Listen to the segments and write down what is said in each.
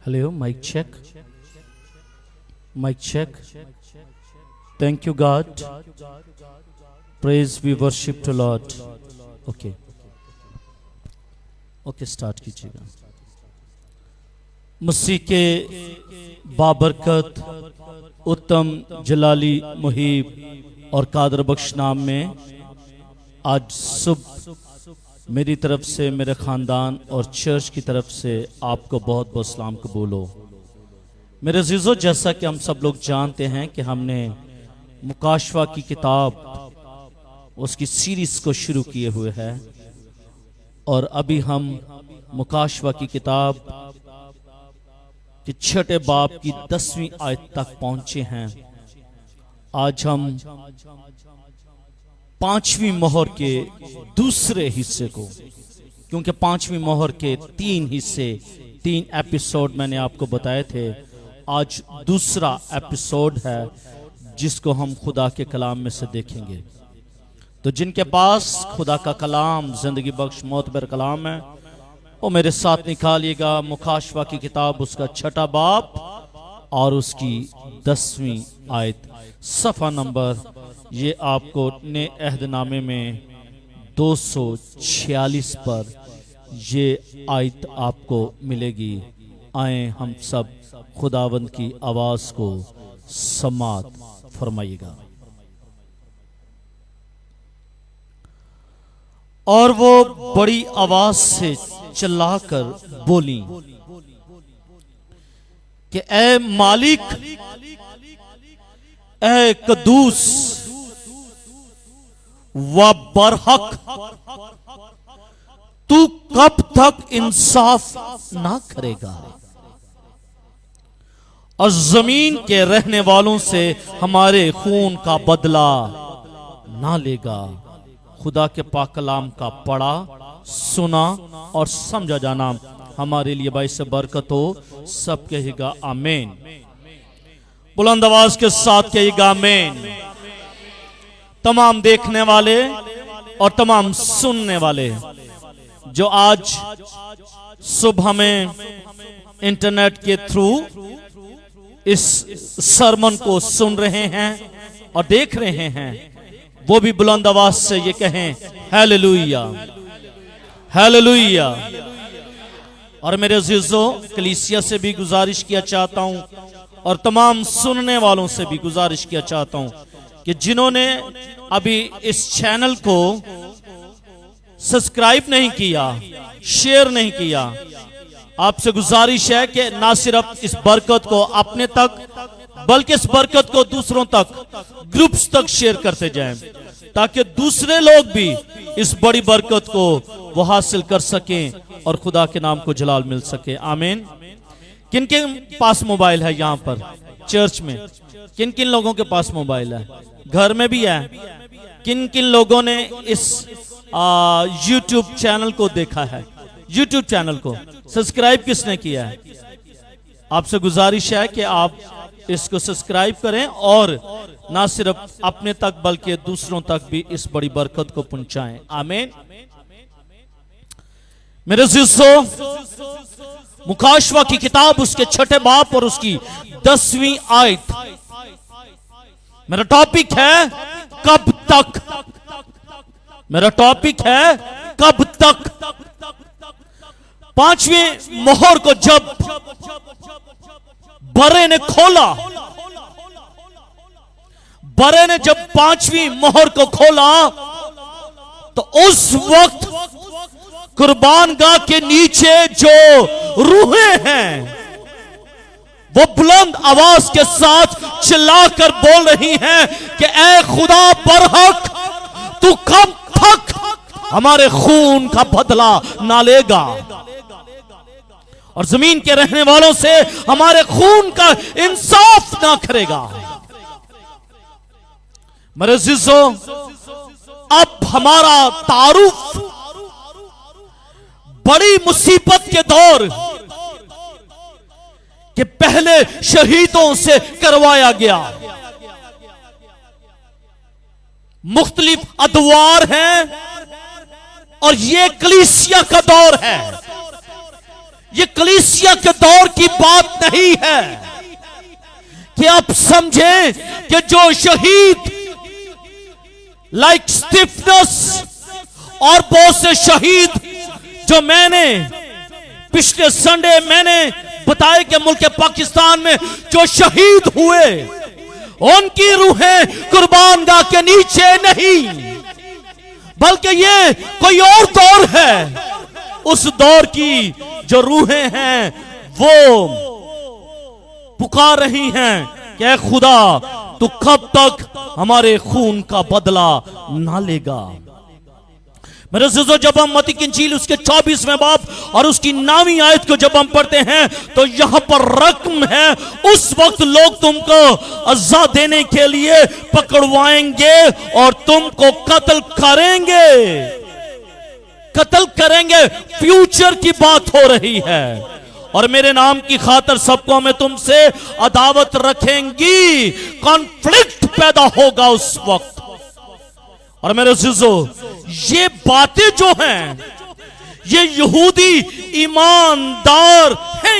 Hello, mic check. Mic check. Thank you, God. Praise we worship to Lord. Okay. Okay, start कीजिएगा. मसीह के बाबरकत उत्तम जलाली मुहीब और कादर बख्श नाम में आज सुबह मेरी तरफ से, मेरे ख़ानदान और चर्च की तरफ से आपको बहुत बहुत सलाम कबूल हो. मेरे अज़ीज़ों, जैसा कि हम सब लोग जानते हैं कि हमने मुकाशवा की किताब उसकी सीरीज़ को शुरू किए हुए हैं और अभी हम मुकाशवा की किताब के छठे बाब की 10वीं आयत तक पहुंचे हैं. आज हम 5वीं मोहर के दूसरे हिस्से को, क्योंकि 5वीं मोहर के 3 हिस्से, 3 एपिसोड मैंने आपको बताए थे, आज दूसरा एपिसोड है जिसको हम खुदा के कलाम में से देखेंगे. तो जिनके पास खुदा का कलाम, जिंदगी बख्श मोतबर कलाम है, वो मेरे साथ निकालिएगा मुकाशवा की किताब, उसका छठा बाब और उसकी 10वीं आयत, सफ़ा नंबर ये आपको ने अहदनामे में 246 पर ये आयत आपको मिलेगी. आए हम सब खुदावंद की आवाज को समात फरमाइएगा. और वो बड़ी आवाज से चिल्लाकर बोली कि ए मालिक, ए कदूस व बरहक, तू कब तक इंसाफ ना करेगा और जमीन के रहने वालों से हमारे खून का बदला ना लेगा. खुदा के पाक कलाम का पढ़ा, सुना और समझा जाना हमारे लिए बाइस बरकत हो. सब कहेगा आमीन. बुलंद आवाज के साथ कहेगा आमीन. तमाम देखने वाले और तमाम सुनने वाले जो आज सुबह में इंटरनेट के थ्रू इस सरमन को सुन रहे हैं और देख रहे हैं, वो भी बुलंद आवाज से ये कहें हालेलुया, हालेलुया. और मेरे अजीजों, कलीसिया से भी गुजारिश किया चाहता हूं और तमाम सुनने वालों से भी गुजारिश किया चाहता हूं कि जिन्होंने अभी इस चैनल को सब्सक्राइब नहीं किया, शेयर नहीं किया, आपसे गुजारिश है कि ना सिर्फ इस बरकत को अपने तक बल्कि इस बरकत को दूसरों तक, ग्रुप्स तक शेयर करते जाएं, ताकि दूसरे लोग भी इस बड़ी बरकत को वो हासिल कर सकें और खुदा के नाम को जलाल मिल सके. आमीन. किन किन पास मोबाइल है यहाँ पर चर्च में? किन किन लोगों के पास मोबाइल है? घर में भी है? किन किन लोगों ने इस YouTube चैनल को देखा है? YouTube चैनल को सब्सक्राइब किसने किया है? आपसे गुजारिश है कि आप इसको सब्सक्राइब करें और ना सिर्फ अपने तक बल्कि दूसरों तक भी इस बड़ी बरकत को पहुंचाएं. आमीन. मेरे अज़ीज़ों, मुकाशवा की किताब उसके छठे बाब और उसकी 10वीं आयत, मेरा टॉपिक है कब तक. मेरा टॉपिक है कब तक. 5वीं मोहर को जब बरे ने खोला, बरे ने जब 5वीं मोहर को खोला, तो उस वक्त कुर्बान गाह के नीचे जो रूहें हैं वो बुलंद आवाज के साथ चिल्लाकर बोल रही हैं कि ए खुदा बरहक, तू कब तक हमारे खून का बदला ना लेगा और जमीन के रहने वालों से हमारे खून का इंसाफ ना करेगा. मेरे अज़ीज़ों, अब हमारा तारुफ बड़ी मुसीबत के दौर के पहले शहीदों से करवाया गया. मुख्तलिफ अदवार हैं और ये कलीसिया का दौर है. ये कलीसिया के दौर की बात नहीं है कि आप समझें कि जो शहीद लाइक स्टीफनस और बहुत से शहीद जो मैंने पिछले संडे मैंने बताया कि मुल्क पाकिस्तान में जो शहीद हुए, उनकी रूहें कुर्बान गाह के नीचे नहीं, बल्कि ये कोई और दौर है। उस दौर की जो रूहें हैं वो पुकार रही हैं कि ऐ खुदा तू कब तक हमारे खून का बदला ना लेगा। मेरे अज़ीज़ों, जब हम मत्ती की इंजील उसके 24वें बाब और उसकी 9वीं आयत को जब हम पढ़ते हैं तो यहां पर रकम है, उस वक्त लोग तुमको अज़ा देने के लिए पकड़वाएंगे और तुमको कत्ल करेंगे। फ्यूचर की बात हो रही है। और मेरे नाम की खातर सबको मैं तुमसे अदावत रखेंगी। कॉन्फ्लिक्ट पैदा होगा उस वक्त। और मेरे अज़ीज़ों, ये बातें जो हैं, ये यहूदी ईमानदार हैं,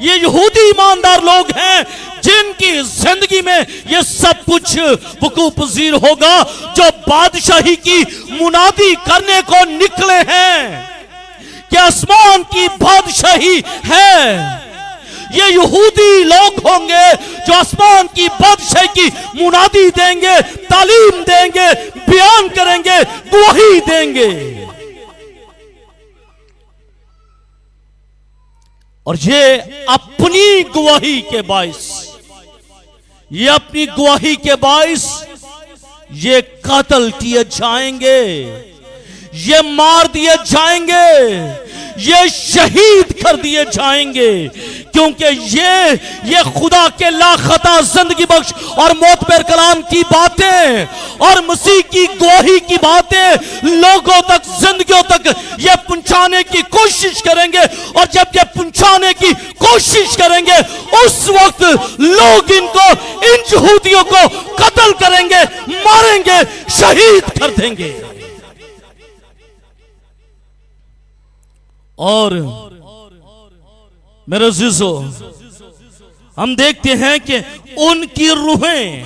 ये यहूदी ईमानदार लोग हैं जिनकी जिंदगी में ये सब कुछ वकूअ पज़ीर होगा, जो बादशाही की मुनादी करने को निकले हैं कि आसमान की बादशाही है। ये यहूदी लोग होंगे जो आसमान की बादशाही की मुनादी देंगे, तालीम देंगे, बयान करेंगे, गवाही देंगे। और ये अपनी गवाही के बाइस ये कत्ल किए जाएंगे, ये मार दिए जाएंगे, ये शहीद कर दिए जाएंगे, क्योंकि ये खुदा के लाखता जिंदगी बख्श और मौत पर कलाम की बातें और मसीह की गवाही की बातें लोगों तक, जिंदगियों तक ये पहुंचाने की कोशिश करेंगे। और जब ये पहुंचाने की कोशिश करेंगे उस वक्त लोग इन यहूदियों को कत्ल करेंगे, मारेंगे, शहीद कर देंगे। और मेरे अज़ीज़ों, हम देखते हैं कि उनकी रूहें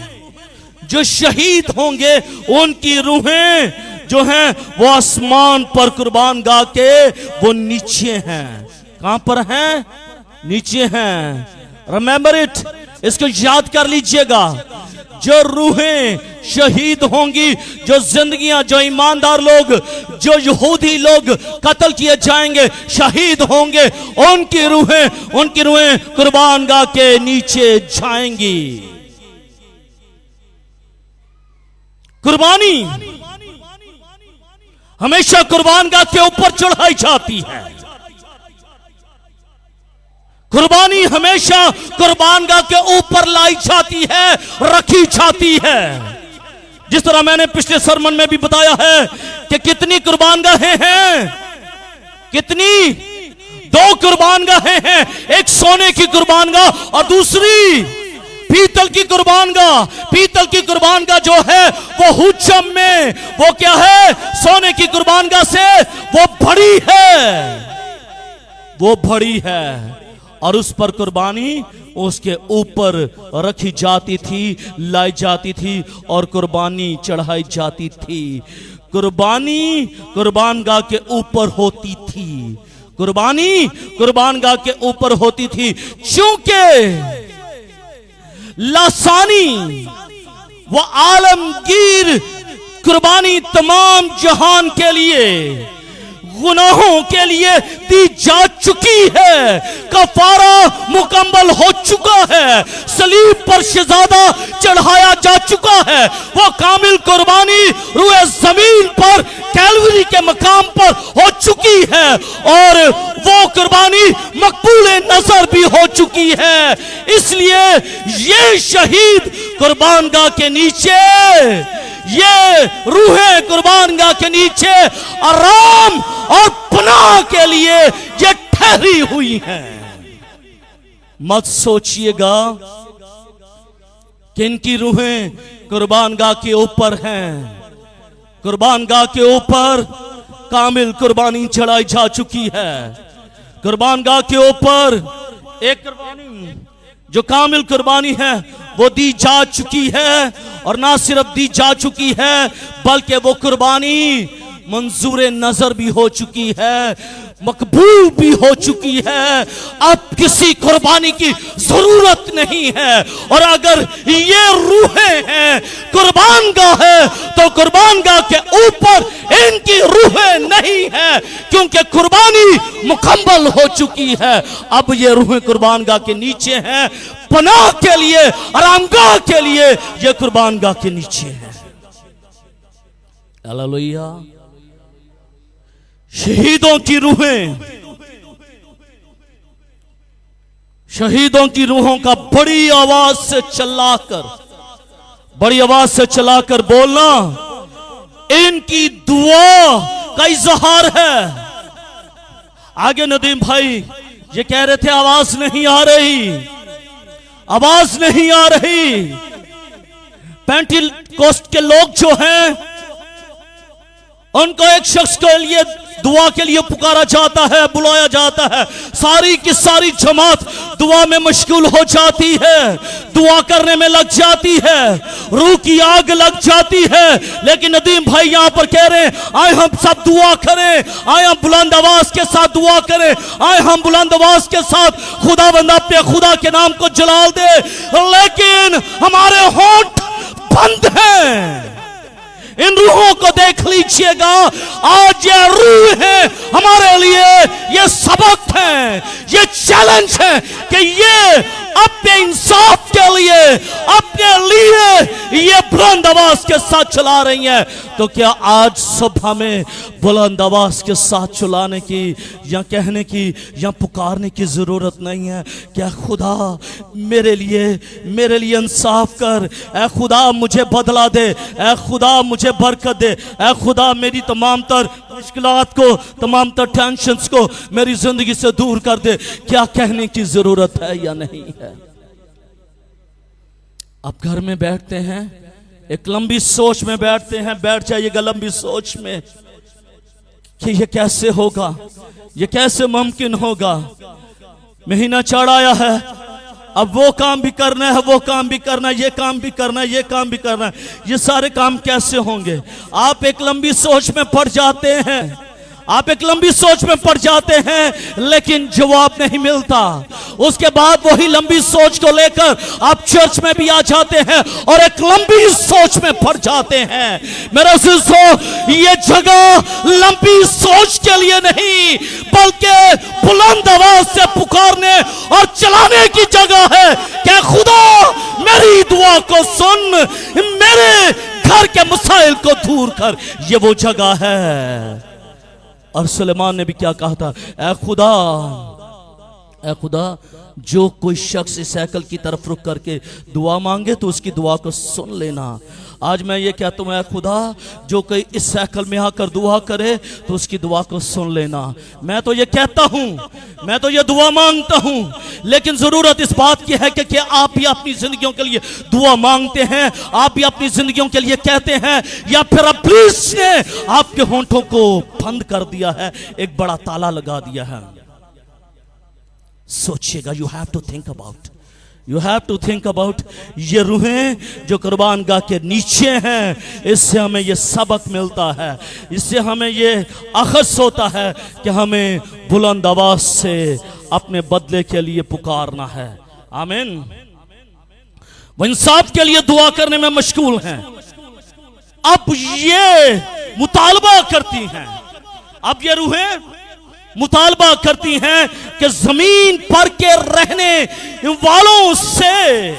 जो शहीद होंगे, उनकी रूहें जो हैं वो आसमान पर कुर्बान गाह के वो नीचे हैं। कहां पर हैं? नीचे हैं। रिमेंबर इट, इसको याद कर लीजिएगा। जो रूहें शहीद होंगी, जो जिंदगियां, जो ईमानदार लोग, जो यहूदी लोग कत्ल किए जाएंगे, शहीद होंगे, उनकी रूहें कुर्बान गाह के नीचे जाएंगी। कुर्बानी हमेशा कुर्बान गाह के ऊपर चढ़ाई जाती है। कुर्बानी हमेशा कुर्बान गाह के ऊपर लाई जाती है, रखी जाती है। जिस तरह मैंने पिछले सरमन में भी बताया है कि कितनी कुर्बान गाहें हैं, कितनी? 2 कुर्बान गाहें हैं। एक सोने की कुर्बान गाह और दूसरी पीतल की कुर्बान गाह। पीतल की कुर्बान गाह जो है वो हुज्जम में, वो क्या है? सोने की कुर्बान गाह से वो बड़ी है और उस पर कुर्बानी उसके ऊपर रखी जाती थी, लाई जाती थी और कुर्बानी चढ़ाई जाती थी। कुर्बानी कुर्बान गाह के ऊपर होती थी। कुर्बानी कुर्बान गाह के ऊपर होती थी, चूंकि लासानी व आलमगीर कुर्बानी तमाम जहान के लिए, गुनाहों के लिए दी जा चुकी है। कफारा मुकम्मल हो चुका है। सलीब पर शहजादा चढ़ाया जा चुका है। वो कामिल कुर्बानी रूए जमीन पर कैलवरी के मकाम पर हो चुकी है और वो कुर्बानी मकबूल नजर भी हो चुकी है। इसलिए ये शहीद कुर्बान गाह के नीचे, ये रूहें कुर्बान गाह के नीचे आराम और पनाह के लिए ये ठहरी हुई हैं। मत सोचिएगा कि इनकी रूहें कुर्बान गाह के ऊपर हैं। कुर्बान गाह के ऊपर कामिल कुर्बानी चढ़ाई जा चुकी है। कुर्बानगाह के ऊपर एक कुर्बानी जो कामिल कुर्बानी है वो दी जा चुकी है, और ना सिर्फ दी जा चुकी है बल्कि वो कुर्बानी मंजूर नजर भी हो चुकी है, मकबूल भी हो चुकी है। अब किसी कुर्बानी की जरूरत नहीं है। और अगर ये रूहें हैं कुर्बानगाह है, तो कुर्बानगाह के ऊपर इनकी रूहें नहीं है, क्योंकि कुर्बानी मुकम्मल हो चुकी है। अब ये रूहें कुर्बानगाह के नीचे हैं, पनाह के लिए, आरामगाह के लिए ये कुर्बानगाह के नीचे है। हालेलुया। शहीदों की रूहें, शहीदों की रूहों का बड़ी आवाज से चिल्लाकर, बड़ी आवाज से चिल्लाकर बोलना इनकी दुआ का इजहार है। आगे नदीम भाई ये कह रहे थे आवाज नहीं आ रही, आवाज नहीं आ रही। पेंटिकोस्ट के लोग जो हैं उनको एक शख्स के लिए दुआ के लिए पुकारा जाता है, बुलाया जाता है। सारी की सारी जमात दुआ में मशगूल हो जाती है, दुआ करने में लग जाती है, रूह की आग लग जाती है। लेकिन नदीम भाई यहां पर कह रहे हैं आए हम सब दुआ करें, आए हम बुलंद आवाज के साथ दुआ करें, आए हम बुलंद आवाज के साथ खुदावंद अपने खुदा के नाम को जलाल दे। लेकिन हमारे होंठ बंद हैं। इन रूहों को देख लीजिएगा। आज ये रूह है हमारे लिए, ये सबक है, ये चैलेंज है कि ये अपने इंसाफ के लिए, अपने लिए ये बुलंद आवाज के साथ चला रही है। तो क्या आज सुबह में बुलंद आवाज के साथ चलाने की या कहने की या पुकारने की जरूरत नहीं है? क्या खुदा मेरे लिए इंसाफ कर, ऐ खुदा मुझे बदला दे, ऐ खुदा मुझे बरकत दे, ऐ खुदा मेरी तमाम तर मुश्किलात को, तमाम तर टेंशन्स को मेरी जिंदगी से दूर कर दे। क्या कहने की जरूरत है या नहीं है? आप घर में बैठते हैं, एक लंबी सोच में बैठते हैं, बैठ जाइएगा लंबी सोच में कि ये कैसे होगा, ये कैसे मुमकिन होगा। महीना चढ़ आया है, अब वो काम भी करना है, वो काम भी करना है, ये काम भी करना है, ये काम भी करना है, ये सारे काम कैसे होंगे? आप एक लंबी सोच में पड़ जाते हैं, आप एक लंबी सोच में पड़ जाते हैं, लेकिन जवाब नहीं मिलता। उसके बाद वही लंबी सोच को लेकर आप चर्च में भी आ जाते हैं और एक लंबी सोच में पड़ जाते हैं। मेरा दोस्तों, ये जगह लंबी सोच के लिए नहीं बल्कि बुलंद आवाज से पुकारने और चलाने की जगह है। क्या खुदा मेरी दुआ को सुन, मेरे घर के मसाइल को दूर कर, ये वो जगह है। और सुलेमान ने भी क्या कहा था? ऐ खुदा जो कोई शख्स इस हैकल की तरफ रुक करके दुआ मांगे तो उसकी दुआ को सुन लेना। आज मैं ये कहता हूँ, ऐ खुदा जो कोई इस हैकल में आकर दुआ करे तो उसकी दुआ को सुन लेना। मैं तो ये कहता हूँ, मैं तो ये दुआ मांगता हूँ, लेकिन जरूरत इस बात की है कि आप भी अपनी जिंदगियों के लिए दुआ मांगते हैं, आप भी अपनी जिंदगियों के लिए कहते हैं, या फिर इब्लीस ने आपके होंठों को बंद कर दिया है, एक बड़ा ताला लगा दिया है। सोचिएगा, you have to think about, you have to think about. ये रूहें जो कुर्बानगाह के नीचे हैं, इससे हमें ये सबक मिलता है, इससे हमें ये अखज़ होता है कि हमें बुलंद आवाज से अपने बदले के लिए पुकारना है। आमीन। वो इंसाफ के लिए दुआ करने में मशगूल हैं। अब ये मुतालबा करती हैं, अब ये रूहें मुतालबा करती हैं कि जमीन पर के रहने वालों से,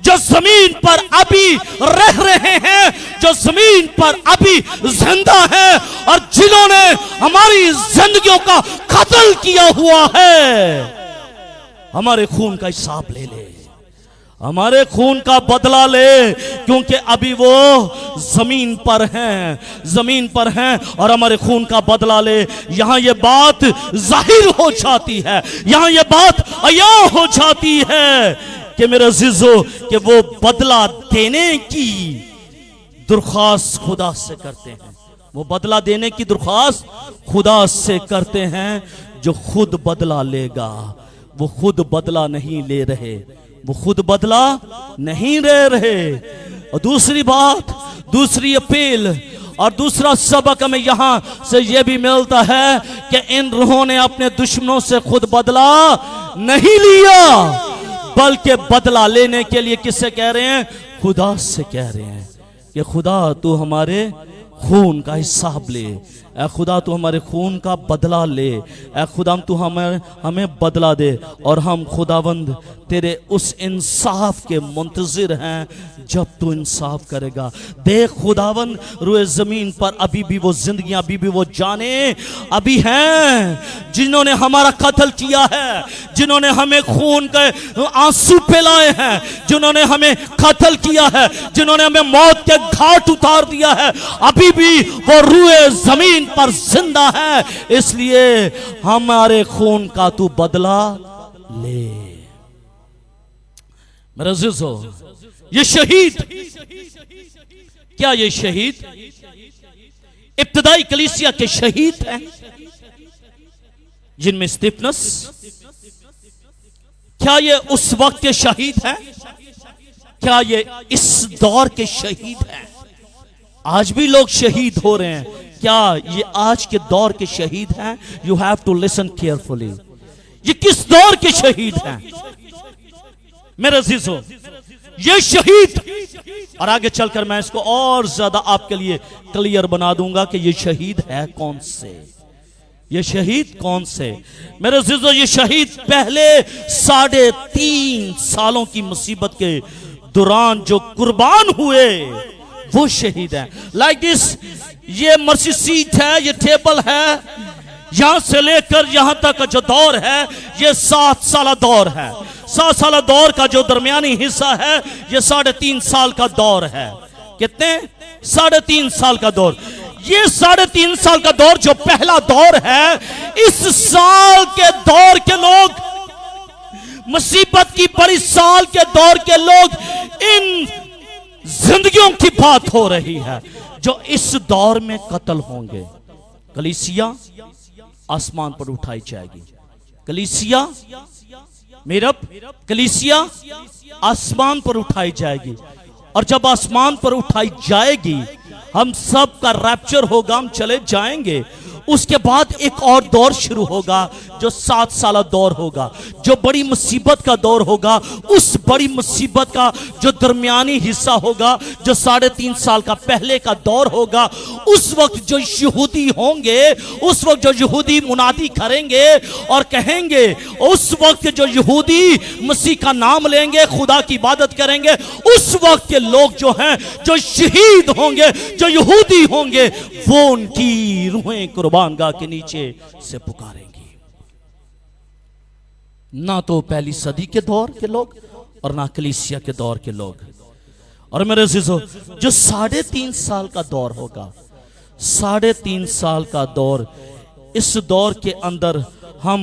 जो जमीन पर अभी रह रहे हैं, जो जमीन पर अभी जिंदा है और जिन्होंने हमारी जिंदगियों का कत्ल किया हुआ है, हमारे खून का हिसाब ले ले, हमारे खून का बदला ले, क्योंकि अभी वो जमीन पर हैं, जमीन पर हैं और हमारे खून का बदला ले। यहां ये बात जाहिर हो जाती है, यहां ये बात अया हो जाती है कि मेरे अजीजों कि वो बदला देने की दरख्वास्त खुदा से करते हैं, वो बदला देने की दरख्वास्त खुदा से करते हैं, जो खुद बदला लेगा। वो खुद बदला नहीं ले रहे, वो खुद बदला नहीं ले रहे। और दूसरी बात, दूसरी अपील और दूसरा सबक हमें यहां से यह भी मिलता है कि इन रूहों ने अपने दुश्मनों से खुद बदला नहीं लिया, बल्कि बदला लेने के लिए किससे कह रहे हैं? खुदा से कह रहे हैं कि खुदा तू हमारे खून का हिसाब ले, ऐ खुदा तू हमारे खून का बदला ले, ऐ खुदा तू हमें बदला दे। और हम खुदावंद तेरे उस इंसाफ के मुंतजिर हैं जब तू इंसाफ करेगा। देख खुदावंद, रुए जमीन पर अभी भी वो जिंदगियां, अभी भी वो जाने अभी हैं जिन्होंने हमारा कत्ल किया है, जिन्होंने हमें खून के आंसू पिलाए हैं, जिन्होंने हमें कत्ल किया है, जिन्होंने हमें मौत के घाट उतार दिया है, अभी भी वो रुए जमीन पर जिंदा है। इसलिए हमारे खून का तू बदला ले। मेरे अज़ीज़ों, ये शहीद, क्या ये शहीद इब्तिदाई कलीसिया के शहीद हैं, जिनमें स्तिफनस, क्या ये उस वक्त के शहीद हैं? क्या ये इस दौर के शहीद हैं? आज भी लोग शहीद हो रहे हैं, क्या ये आज के दौर के शहीद हैं? You have to listen carefully. ये किस दौर के शहीद हैं मेरे अजीजों? ये शहीद, और आगे चलकर मैं इसको और ज्यादा आपके लिए क्लियर बना दूंगा कि ये शहीद है कौन से, ये शहीद कौन से। मेरे अजीजों, ये शहीद पहले 3.5 सालों की मुसीबत के दौरान जो कुर्बान हुए वो शहीद हैं। लाइक दिस, ये मर्सी सीट है, ये टेबल है, यहां से लेकर यहां तक का जो दौर है ये 7 साल दौर है। 7 साल दौर का जो दरमियानी हिस्सा है ये 3.5 साल का दौर है। कितने? 3.5 साल का दौर। ये 3.5 साल का दौर जो पहला दौर है, इस साल के दौर के लोग, मुसीबत की बड़ी साल के दौर के लोग, इन जिंदगियों की बात हो रही है जो इस दौर में कत्ल होंगे। कलीसिया आसमान पर उठाई जाएगी। कलीसिया मेरब, कलीसिया आसमान पर उठाई जाएगी। और जब आसमान पर उठाई जाएगी, हम सब का रैप्चर होगा, हम चले जाएंगे। उसके बाद एक और दौर शुरू होगा जो 7 साल दौर होगा, जो बड़ी मुसीबत का दौर होगा। उस बड़ी मुसीबत का जो दरमियानी हिस्सा होगा, जो 3.5 साल का पहले का दौर होगा, उस वक्त जो यहूदी होंगे, उस वक्त जो यहूदी मुनादी करेंगे और कहेंगे, उस वक्त जो यहूदी मसीह का नाम लेंगे, खुदा की इबादत करेंगे, उस वक्त के लोग जो हैं, जो शहीद होंगे, जो यहूदी होंगे, वो उनकी रूहें कुर्बानगाह के नीचे से पुकारेंगी। ना तो पहली सदी के दौर के लोग और ना कलीसिया के दौर के लोग। और मेरे अज़ीज़ों, जो 3.5 साल का दौर होगा, 3.5 साल का दौर, इस दौर के अंदर हम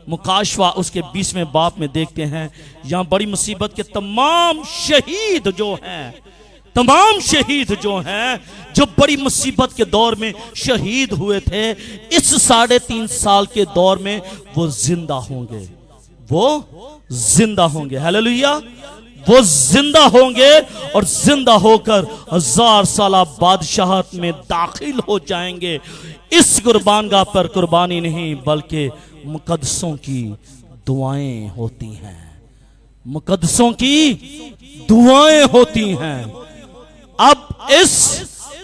मुकाशवा उसके 20वें बाब में देखते हैं, यहां बड़ी मुसीबत के तमाम शहीद जो हैं, तमाम शहीद जो हैं, जो बड़ी मुसीबत के दौर में शहीद हुए थे, इस 3.5 साल के दौर में वो जिंदा होंगे, वो जिंदा होंगे। हालेलुया, वो जिंदा होंगे और जिंदा होकर 1000 साल बादशाहत में दाखिल हो जाएंगे। इस कुर्बानगाह पर कुर्बानी नहीं बल्कि मुकद्दसों की दुआएं होती हैं, मुकद्दसों की दुआएं होती हैं। अब इस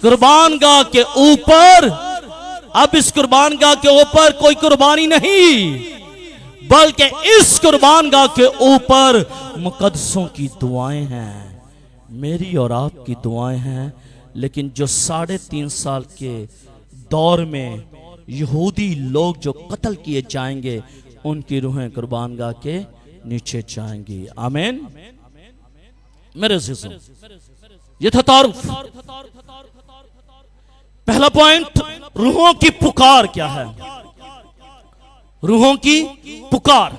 कुर्बानगाह के ऊपर, अब इस कुर्बानगाह के ऊपर कोई कुर्बानी नहीं, बल्कि इस कुर्बानगाह के ऊपर मुकद्दसों की दुआएं हैं, मेरी और आपकी दुआएं हैं। लेकिन जो 3.5 साल के दौर में यहूदी लोग जो कत्ल किए जाएंगे, उनकी रूहें कुर्बानगाह के नीचे जाएंगी। आमीन। मेरे अज़ीज़ों, ये था तारुफ। पहला पॉइंट, रूहों की पुकार क्या है? रूहों की पुकार,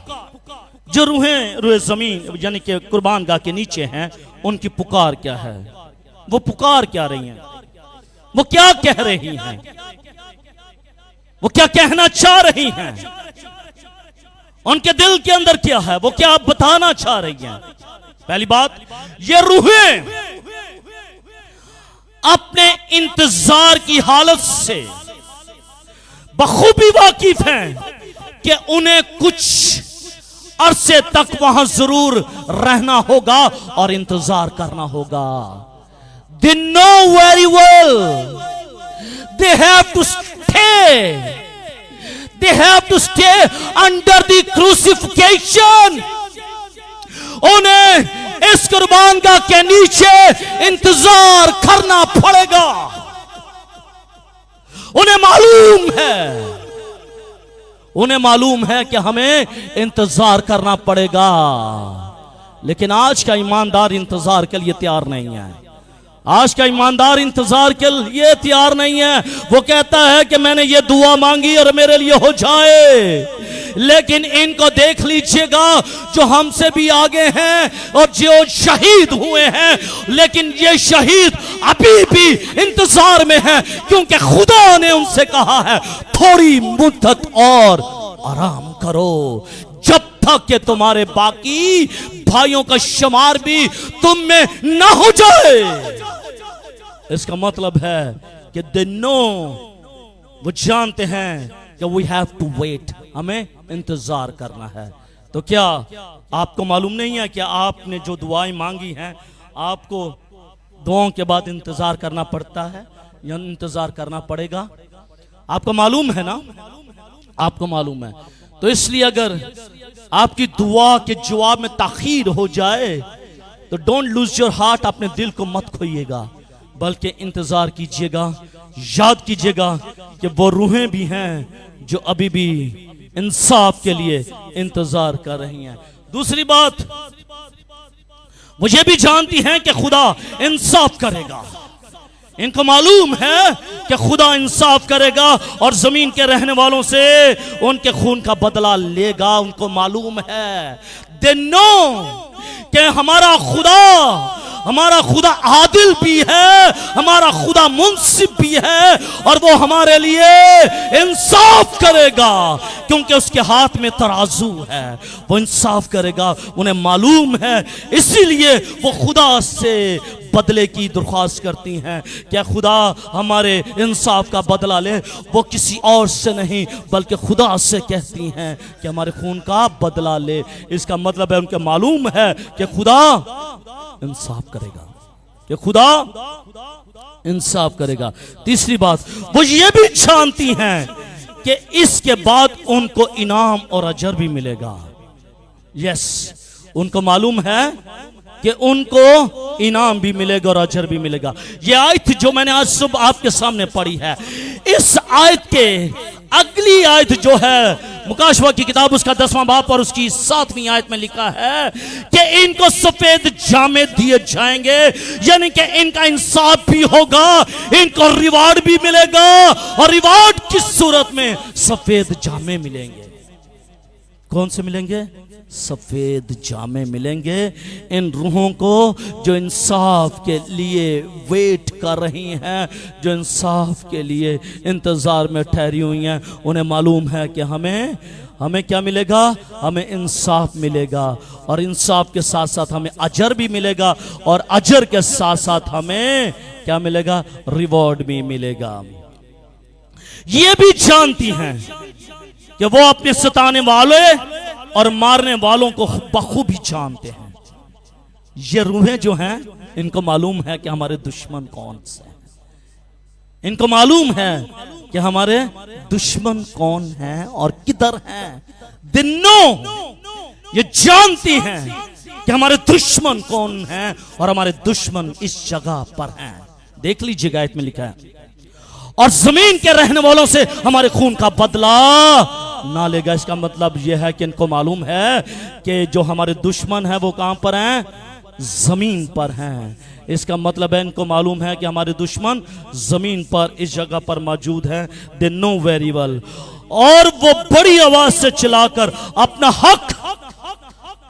जो रूहें जमीन यानी कि कुर्बानगाह के नीचे हैं, उनकी पुकार क्या है? वो पुकार क्या रही हैं? वो क्या कह रही हैं? वो क्या कहना चाह रही हैं? उनके दिल के अंदर क्या है, वो क्या बताना चाह रही हैं। पहली बात, ये रूहें अपने इंतजार की हालत से बखूबी वाकिफ हैं कि उन्हें कुछ अरसे तक वहां जरूर रहना होगा और इंतजार करना होगा। They know very well they have to stay. They have to stay under the crucifixion. उन्हें इस कुर्बानगाह के नीचे इंतजार करना पड़ेगा। उन्हें मालूम है कि हमें इंतजार करना पड़ेगा। लेकिन आज का ईमानदार इंतजार के लिए तैयार नहीं है। आज का ईमानदार इंतजार के लिए तैयार नहीं है। वो कहता है कि मैंने ये दुआ मांगी और मेरे लिए हो जाए। लेकिन इनको देख लीजिएगा, जो हमसे भी आगे हैं और जो शहीद हुए हैं, लेकिन ये शहीद अभी भी इंतजार में हैं, क्योंकि खुदा ने उनसे कहा है थोड़ी मुद्दत और आराम करो, जब तक कि तुम्हारे बाकी भाइयों का शुमार भी तुम में ना हो जाए। इसका मतलब है कि they know, वो जानते हैं कि we have to wait, हमें इंतजार करना है। तो क्या आपको मालूम नहीं है कि आपने जो दुआएं मांगी हैं, आपको दुआओं के बाद इंतजार करना पड़ता है या इंतजार करना पड़ेगा? आपको मालूम है ना? आपको मालूम है। तो इसलिए अगर आपकी दुआ के जवाब में ताखीर हो जाए तो डोंट लूज योर हार्ट, अपने दिल को मत खोइएगा, बल्कि इंतजार कीजिएगा। याद कीजिएगा कि वो रूहें भी हैं जो अभी भी इंसाफ के लिए इंतजार कर रही हैं। दूसरी बात, वो ये भी जानती हैं कि खुदा इंसाफ करेगा। इनको मालूम है कि खुदा इंसाफ करेगा और जमीन के रहने वालों से उनके खून का बदला लेगा। उनको मालूम है, दे नो कि हमारा खुदा आदिल भी है, हमारा खुदा मुंसिफ भी है, और वो हमारे लिए इंसाफ करेगा, क्योंकि उसके हाथ में तराजू है, वो इंसाफ करेगा। उन्हें मालूम है, इसीलिए वो खुदा से बदले की दरख्वास्त करती हैं। क्या खुदा हमारे इंसाफ का बदला ले? वो किसी और से नहीं बल्कि खुदा से कहती हैं कि हमारे खून का बदला ले। इसका मतलब है उनके मालूम है कि खुदा इंसाफ करेगा, कि खुदा इंसाफ करेगा। तीसरी बात, वो ये भी जानती हैं कि इसके बाद उनको इनाम और अजर भी मिलेगा। यस, उनको मालूम है कि उनको इनाम भी मिलेगा और अजर भी मिलेगा। ये आयत जो मैंने आज सुबह आपके सामने पढ़ी है, इस आयत के अगली आयत जो है मुकाशवा की किताब उसका 10वां बाब और उसकी 7वीं आयत में लिखा है कि इनको सफेद जामे दिए जाएंगे, यानी कि इनका इंसाफ भी होगा, इनको रिवार्ड भी मिलेगा, और रिवार्ड किस सूरत में? सफेद जामे मिलेंगे। कौन से मिलेंगे? सफेद जामे मिलेंगे इन रूहों को जो इंसाफ के लिए वेट कर रही हैं, जो इंसाफ के लिए इंतजार में ठहरी हुई हैं। उन्हें मालूम है कि हमें क्या मिलेगा? हमें इंसाफ मिलेगा, और इंसाफ के साथ साथ हमें अजर भी मिलेगा, और अजर के साथ साथ हमें क्या मिलेगा? रिवॉर्ड भी मिलेगा। ये भी जानती हैं कि वो अपने सताने वाले और मारने वालों को बखूबी जानते हैं। ये रूहें जो हैं, इनको मालूम है कि हमारे दुश्मन कौन से हैं। इनको मालूम है कि हमारे दुश्मन कौन हैं और किधर हैं। दिनों ये जानती हैं कि हमारे दुश्मन कौन हैं और हमारे दुश्मन इस जगह पर हैं। देख लीजिएगा, इसमें लिखा है, और जमीन के रहने वालों से हमारे खून का बदला ना लेगा। इसका मतलब यह है कि इनको मालूम है कि जो हमारे दुश्मन हैं वो कहां पर हैं? जमीन पर हैं। इसका मतलब है इनको मालूम है कि हमारे दुश्मन जमीन पर इस जगह पर मौजूद हैं। दे नो वेरी वेल, और वो बड़ी आवाज से चिल्लाकर अपना हक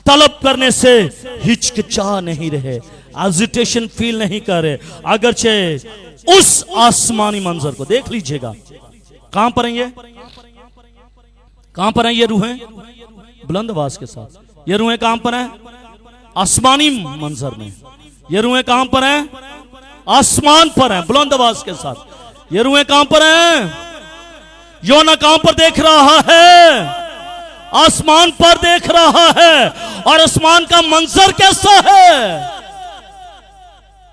तलब करने से हिचकिचा नहीं रहे, एजिटेशन फील नहीं कर रहे। अगरचे उस आसमानी मंजर को देख लीजिएगा। कहां पर हैं ये? कहां पर हैं ये रूहें? बुलंद आवाज के साथ। ये रूहें कहां पर हैं? आसमानी मंजर में। ये रूहें कहां पर हैं? आसमान पर हैं। बुलंद आवाज के साथ। ये रूहें कहां पर हैं? योना कहां पर देख रहा है? आसमान पर देख रहा है। और आसमान का मंजर कैसा है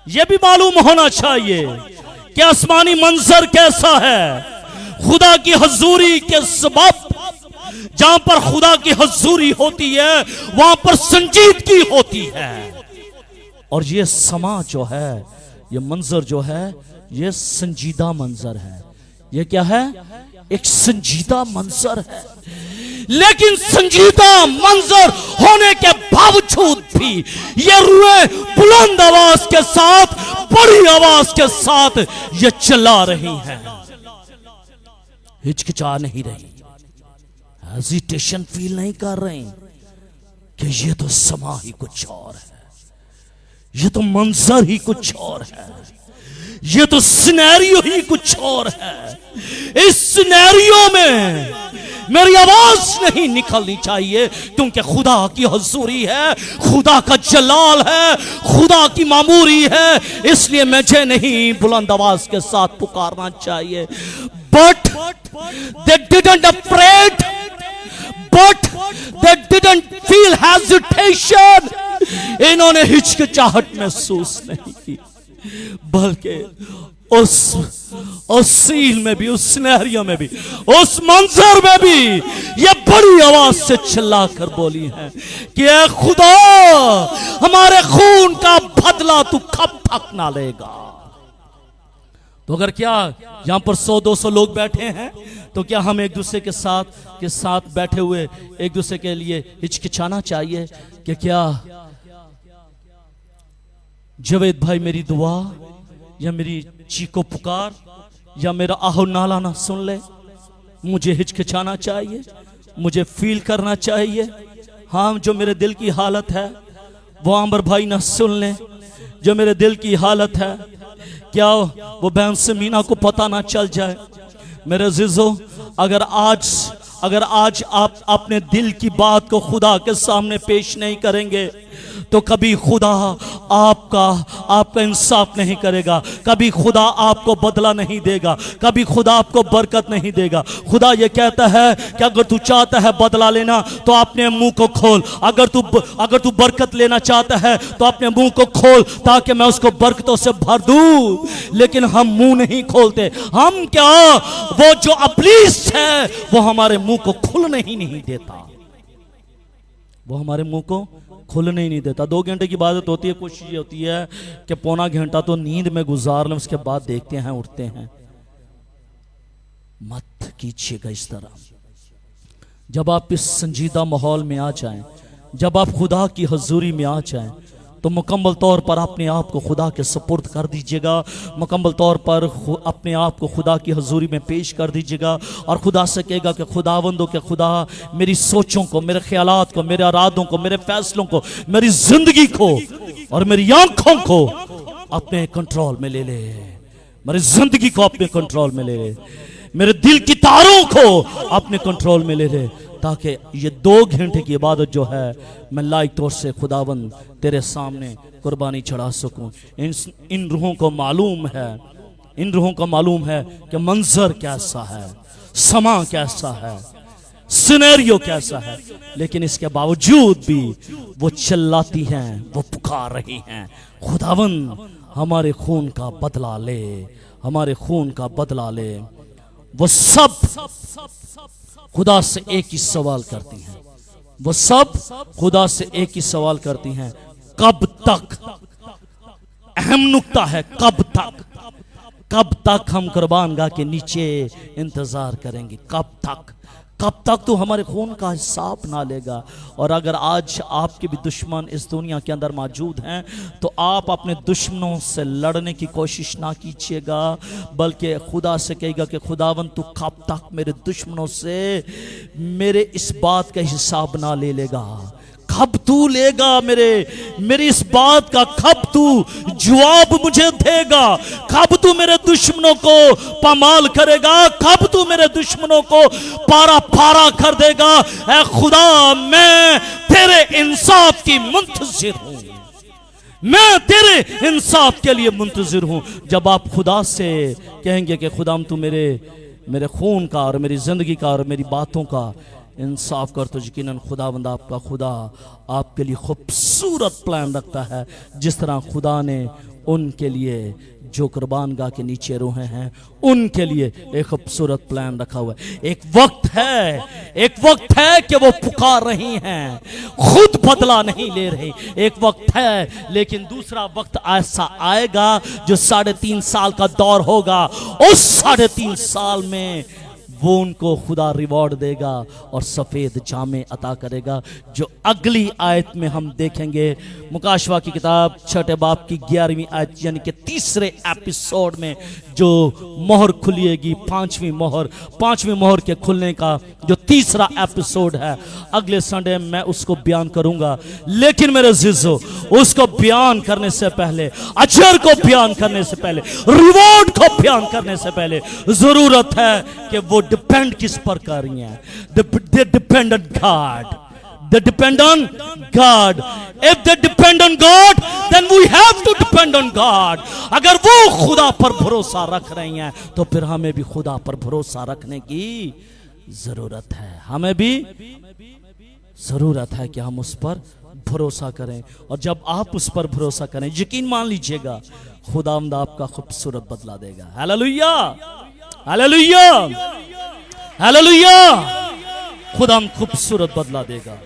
यह भी मालूम होना चाहिए कि आसमानी मंजर कैसा है। खुदा की हजूरी के सबब, जहां पर खुदा की हजूरी होती है वहां पर संजीदगी होती है। और ये समा जो है, ये मंजर जो है, ये संजीदा मंजर है। ये क्या है? एक संजीदा मंजर है। लेकिन संजीदा मंजर होने के बावजूद भी ये रूहें बुलंद आवाज के साथ, बड़ी आवाज के साथ ये चिल्ला रही हैं, हिचकिचा नहीं रही, हेजिटेशन फील नहीं कर रही कि ये तो समा ही कुछ और है, ये तो मंजर ही कुछ और है, ये तो सिनेरियो ही कुछ और है। इस सिनेरियो में मेरी आवाज नहीं निकलनी चाहिए, क्योंकि खुदा की हजूरी है, खुदा का जलाल है, खुदा की मामूरी है। इसलिए मुझे नहीं बुलंद आवाज के साथ पुकारना चाहिए। But they didn't afraid, but they didn't feel hesitation. इन्होंने हिचकिचाहट महसूस नहीं की, बल्कि उस सीन में भी, उस सिनेरियो में भी, उस मंजर में भी ये बड़ी आवाज से चिल्ला कर बोली है कि ऐ खुदा, हमारे खून का बदला तू कब तक ना लेगा। तो अगर क्या यहां पर 100-200 लोग बैठे हैं, तो क्या हम एक दूसरे के साथ बैठे हुए एक दूसरे के लिए हिचकिचाना चाहिए कि क्या जवेद भाई मेरी दुआ या मेरी चीको पुकार या मेरा आहो नाला ना सुन ले? मुझे हिचकिचाना चाहिए, मुझे फील करना चाहिए। हाँ, जो मेरे दिल की हालत है वो आमर भाई ना सुन ले, जो मेरे दिल की हालत है क्या वो बहन समीना को पता ना चल जाए? मेरे अजीजों, अगर आज आप अपने दिल की बात को खुदा के सामने पेश नहीं करेंगे तो कभी खुदा आपका इंसाफ नहीं करेगा, कभी खुदा आपको बदला नहीं देगा, कभी खुदा आपको बरकत नहीं देगा। खुदा ये कहता है कि अगर तू चाहता है बदला लेना तो अपने मुंह को खोल, अगर तू बरकत लेना चाहता है तो अपने मुंह को खोल, ताकि मैं उसको बरकतों से भर दूं। लेकिन हम मुंह नहीं खोलते। हम क्या, वो जो इब्लीस है वो हमारे मुंह को खुलने ही नहीं देता, वो हमारे मुंह को खुलने ही नहीं देता। 2 घंटे की इबादत होती है, कोशिश ये होती है कि पौना घंटा तो नींद में गुजार लें, उसके बाद देखते हैं, उठते हैं। मत कीजिएगा इस तरह। जब आप इस संजीदा माहौल में आ जाएं, जब आप खुदा की हजूरी में आ जाएं, तो मुकम्मल तौर पर अपने आप को खुदा के सुपुर्द कर दीजिएगा, मुकम्मल तौर पर अपने आप को खुदा की हजूरी में पेश कर दीजिएगा और खुदा से कहेगा कि खुदावंदो के खुदा, मेरी सोचों को, मेरे ख्यालात को, मेरे इरादों को, मेरे फैसलों को, मेरी जिंदगी को और मेरी आंखों को अपने कंट्रोल में ले ले, मेरी जिंदगी को अपने कंट्रोल में ले ले, मेरे दिल की तारों को अपने कंट्रोल में ले ले, ताकि ये 2 घंटे की इबादत जो है मैं लायक तौर से खुदावंद तेरे सामने कुर्बानी चढ़ा सकूं। इन रूहों को मालूम है, इन रूहों को मालूम है कि मंजर कैसा है, समा कैसा है, सिनेरियो कैसा है, लेकिन इसके बावजूद भी वो चिल्लाती हैं, वो पुकार रही हैं, खुदावंद हमारे खून का बदला ले, हमारे खून का बदला ले। वो सब खुदा से एक ही सवाल करती हैं, वो सब खुदा से एक ही सवाल करती हैं, कब तक? अहम नुक्ता है, कब तक? कब तक हम कुर्बानगाह के नीचे इंतजार करेंगे? कब तक? कब तक तू हमारे खून का हिसाब ना लेगा? और अगर आज आपके भी दुश्मन इस दुनिया के अंदर मौजूद हैं, तो आप अपने दुश्मनों से लड़ने की कोशिश ना कीजिएगा, बल्कि खुदा से कहेगा कि खुदावन तू कब तक मेरे दुश्मनों से मेरे इस बात का हिसाब ना ले लेगा? कब तू लेगा मेरी इस बात का, कब तू जवाब मुझे देगा, कब तू मेरे दुश्मनों को पामाल करेगा, कब तू मेरे दुश्मनों को पारा पारा कर देगा। ऐ खुदा, मैं तेरे इंसाफ की मुंतजिर हूं, मैं तेरे इंसाफ के लिए मुंतजिर हूं। जब आप खुदा से कहेंगे कि खुदा तू मेरे खून का और मेरी जिंदगी का और मेरी बातों का इंसाफ कर, तो यकीनन खुदावंद आपका खुदा आपके लिए खूबसूरत प्लान रखता है। जिस तरह खुदा ने उनके लिए जो कुर्बान गाह के नीचे रोहे हैं उनके लिए एक खूबसूरत प्लान रखा हुआ है। एक वक्त है कि वो पुकार रही हैं, खुद बदला नहीं ले रही। एक वक्त है, लेकिन दूसरा वक्त ऐसा आएगा जो 3.5 साल का दौर होगा। उस 3.5 साल में वो उनको खुदा रिवॉर्ड देगा और सफेद जामे अता करेगा, जो अगली आयत में हम देखेंगे। मुकाशवा की किताब 6 बाब की 11वीं आयत, यानी कि तीसरे एपिसोड में जो मोहर खुलेगी, 5वीं मोहर के खुलने का जो तीसरा एपिसोड है, अगले संडे मैं उसको बयान करूंगा। लेकिन मेरे जिज़ो, उसको बयान करने से पहले, अजर को बयान करने से पहले, रिवॉर्ड को बयान करने से पहले जरूरत है कि वो डिपेंड किस पर कर रही हैं। They depend on God. They depend on God. If they depend on God, then we have to depend on God. अगर वो खुदा पर भरोसा रख रही हैं तो फिर हमें भी खुदा पर भरोसा रखने की जरूरत है। हमें भी जरूरत है कि हम उस पर भरोसा करें। और जब आप उस पर भरोसा करें, यकीन मान लीजिएगा, खुदावंद आपका खूबसूरत बदला देगा। Hallelujah, hallelujah, hallelujah. खुदा हम खूबसूरत बदला देगा।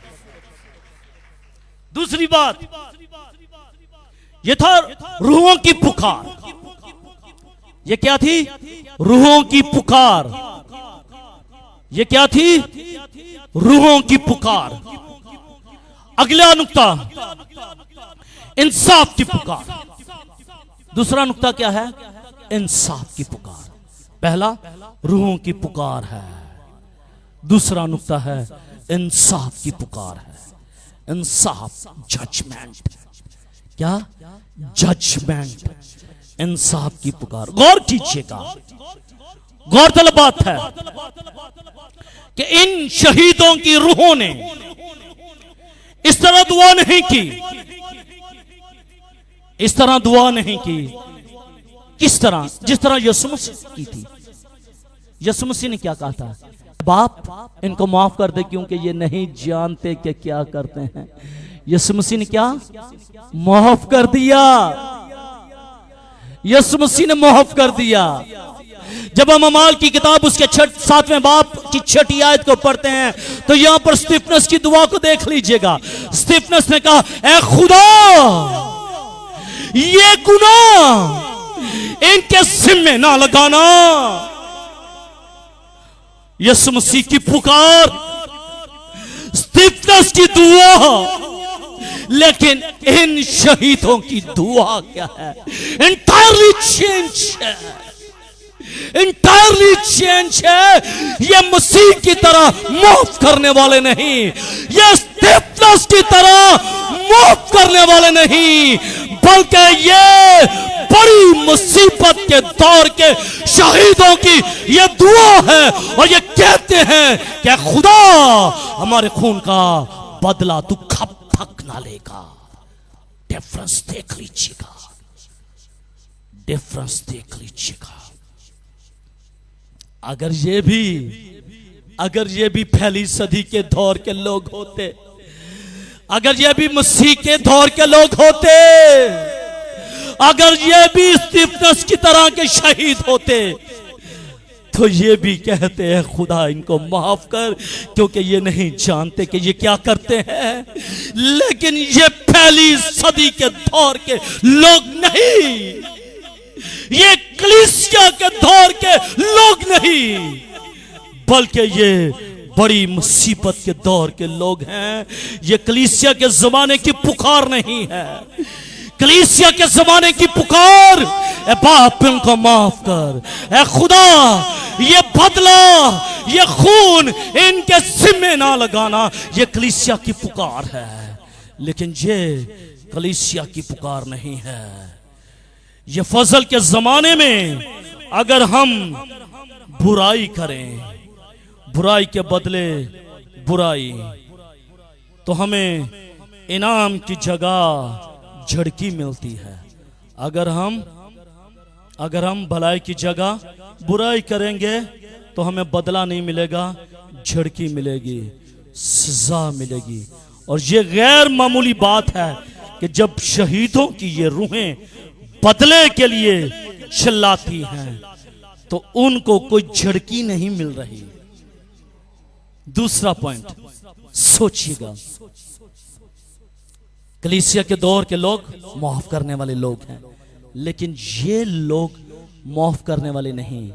दूसरी बात, ये था रूहों की पुकार। ये क्या थी? रूहों की पुकार। ये क्या थी? रूहों की पुकार। अगला नुक्ता, इंसाफ की पुकार। दूसरा नुक्ता क्या है? इंसाफ की पुकार। पहला रूहों की पुकार है, दूसरा नुक्ता है इंसाफ की पुकार है। इंसाफ, जजमेंट। क्या? जजमेंट, इंसाफ की पुकार। गौर कीजिएगा, गौरतलब बात है कि इन शहीदों की रूहों ने इस तरह दुआ नहीं की, इस तरह दुआ नहीं की। किस तरह? जिस तरह यीशु मसीह की थी। यीशु मसीह ने क्या कहा था? बाप इनको माफ कर दे क्योंकि ये नहीं जानते कि क्या करते हैं। यीशु मसीह ने क्या माफ कर दिया? यीशु मसीह ने माफ कर दिया। जब हम अमाल की किताब उसके 7वें बाब की 6ठी आयत को पढ़ते हैं तो यहां पर स्टीफनस की दुआ को देख लीजिएगा। स्टीफनस ने कहा, ऐ खुदा, ये गुनाह इनके जिम्मे ना लगाना। यीशु मसीह की पुकार, स्टीफनस की दुआ, लेकिन इन शहीदों की दुआ क्या है? इंटायरली चेंज है, इंटायरली चेंज है। ये मसीह की तरह माफ करने वाले नहीं, ये स्टीफनस की तरह माफ करने वाले नहीं, बल्कि ये बड़ी मुसीबत के दौर के शहीदों की ये दुआ है। और ये कहते हैं कि खुदा, हमारे खून का बदला तू कब तक ना लेगा। डिफरेंस देख लीजिएगा, डिफरेंस देख लीजिएगा। अगर ये भी पहली सदी के दौर के लोग होते, अगर ये भी मसीह के दौर के लोग होते, अगर ये भी स्टीफनस की तरह के शहीद होते, तो ये भी कहते हैं, खुदा इनको माफ कर क्योंकि ये नहीं जानते कि ये क्या करते हैं। लेकिन ये पहली सदी के दौर के लोग नहीं, ये कलीसिया के दौर के लोग नहीं, बल्कि ये बड़ी मुसीबत के दौर के लोग हैं। ये कलीसिया के जमाने की पुकार नहीं है, कलीसिया के जमाने की पुकार, ए बाप इनको माफ कर, ए खुदा ये बदला, ये खून इनके जिम्मे ना लगाना। ये कलीसिया की पुकार है। लेकिन ये कलीसिया की पुकार नहीं है। ये फजल के जमाने में अगर हम बुराई करें, बुराई के बदले बुराई, तो हमें इनाम की जगह झड़की मिलती है। अगर हम भलाई की जगह बुराई करेंगे तो हमें बदला नहीं मिलेगा, झड़की मिलेगी, सजा मिलेगी। और ये गैर मामूली बात है कि जब शहीदों की ये रूहें बदले के लिए चिल्लाती हैं तो उनको कोई झड़की नहीं मिल रही। दूसरा पॉइंट सोचिएगा, कलीसिया के दौर के लोग माफ करने वाले लोग हैं, लेकिन ये लोग माफ करने वाले नहीं,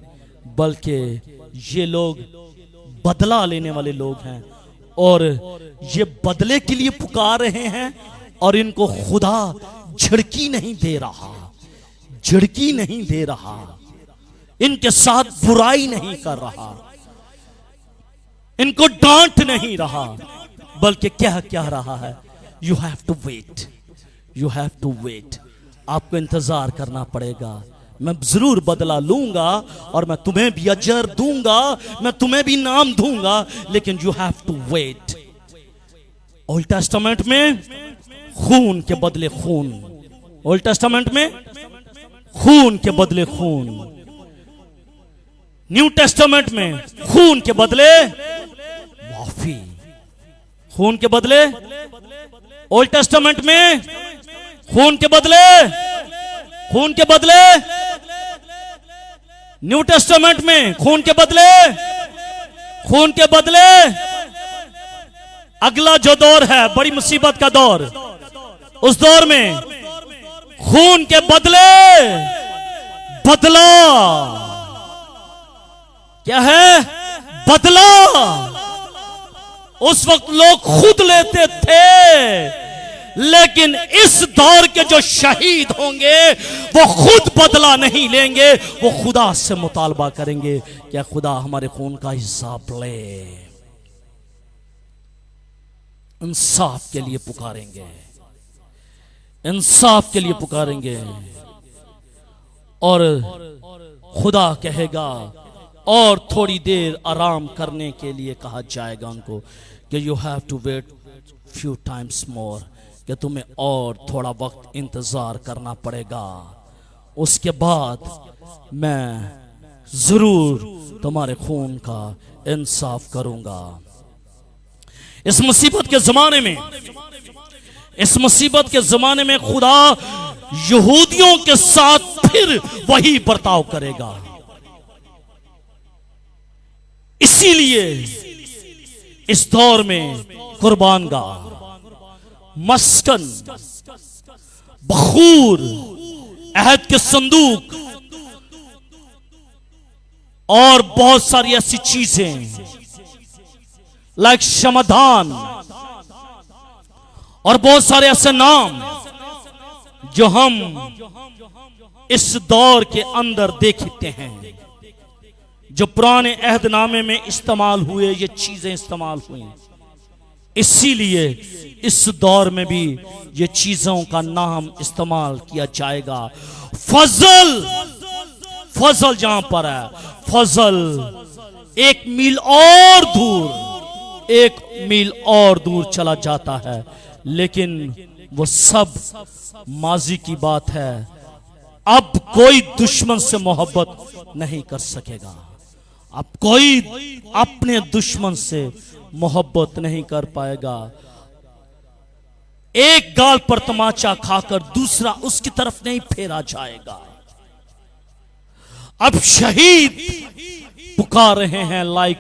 बल्कि ये लोग बदला लेने वाले लोग हैं। और ये बदले के लिए पुकार रहे हैं और इनको खुदा झड़की नहीं दे रहा, झड़की नहीं दे रहा, इनके साथ बुराई नहीं कर रहा, इनको डांट नहीं रहा, बल्कि क्या क्या रहा है, you have to wait, you have to wait, आपको इंतजार करना पड़ेगा। मैं जरूर बदला लूंगा और मैं तुम्हें भी अजर दूंगा, मैं तुम्हें भी नाम दूंगा, लेकिन you have to wait. Old Testament में खून के बदले खून, ओल्ड टेस्टामेंट में खून के बदले खून, न्यू टेस्टामेंट में खून के बदले माफी, खून के बदले, ओल्ड टेस्टामेंट में खून के बदले, खून के बदले, न्यू टेस्टामेंट में खून के बदले, खून के बदले। अगला जो दौर है बड़ी मुसीबत का दौर, उस दौर में खून के बदले बदला, क्या है, बदला। उस वक्त लोग खुद लेते थे, लेकिन इस दौर के जो शहीद होंगे वो खुद बदला नहीं लेंगे, वो खुदा से मुतालबा करेंगे, क्या खुदा हमारे खून का हिसाब ले। इंसाफ के लिए पुकारेंगे, इंसाफ के लिए पुकारेंगे। और खुदा कहेगा, और थोड़ी देर आराम करने के लिए कहा जाएगा उनको कि you have to wait few times more, कि तुम्हें और थोड़ा वक्त इंतजार करना पड़ेगा, उसके बाद मैं जरूर तुम्हारे खून का इंसाफ करूंगा। इस मुसीबत के जमाने में, इस मुसीबत के जमाने में खुदा यहूदियों के साथ फिर वही बर्ताव करेगा। इसीलिए इस दौर में कुर्बान गाह, मस्कन, बखूर, अहद के संदूक और बहुत सारी ऐसी चीजें लाइक शमदान और बहुत सारे ऐसे नाम जो हम इस दौर के अंदर देखते हैं, जो पुराने अहदनामे में इस्तेमाल हुए, ये चीजें इस्तेमाल हुई। इसीलिए इस दौर में भी ये चीजों का नाम इस्तेमाल किया जाएगा। फजल, फजल जहां पर है, फजल एक मील और दूर, एक मील और दूर चला जाता है, लेकिन वो सब माजी की बात है। अब कोई दुश्मन से मोहब्बत नहीं कर सकेगा, अब कोई अपने दुश्मन से मोहब्बत नहीं कर पाएगा। एक गाल पर तमाचा खाकर दूसरा उसकी तरफ नहीं फेरा जाएगा। अब शहीद पुकार रहे हैं, लाइक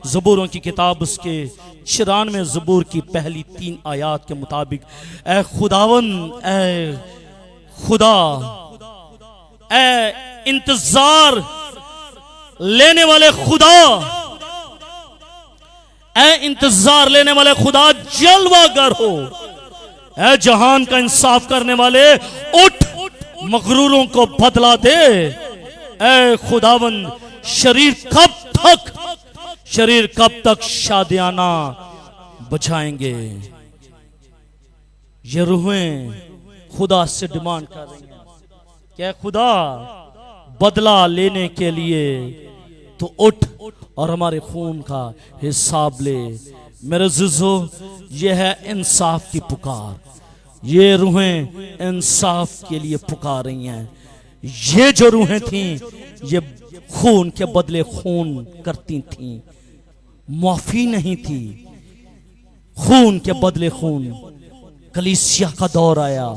ज़बूरों की किताब उसके 94 ज़बूर की पहली 3 आयात के मुताबिक, ए खुदावन, ए खुदा, ए इंतजार लेने वाले खुदा, ए इंतजार लेने वाले खुदा, जलवागर हो, ए जहान का इंसाफ करने वाले, उठ मगरूरों को बदला दे। ए खुदावन, शरीर कब तक शादियाना बजाएंगे। ये रूहें खुदा से डिमांड कर रही हैं, क्या खुदा बदला लेने के लिए तो उठ और हमारे खून का हिसाब ले। मेरे अज़ीज़ों, यह है इंसाफ की पुकार। ये रूहें इंसाफ के लिए पुकार रही हैं। ये जो रूहें थीं, ये खून के बदले खून करती थीं, माफी नहीं थी, खून के बदले खून। कलीसिया का दौर आया,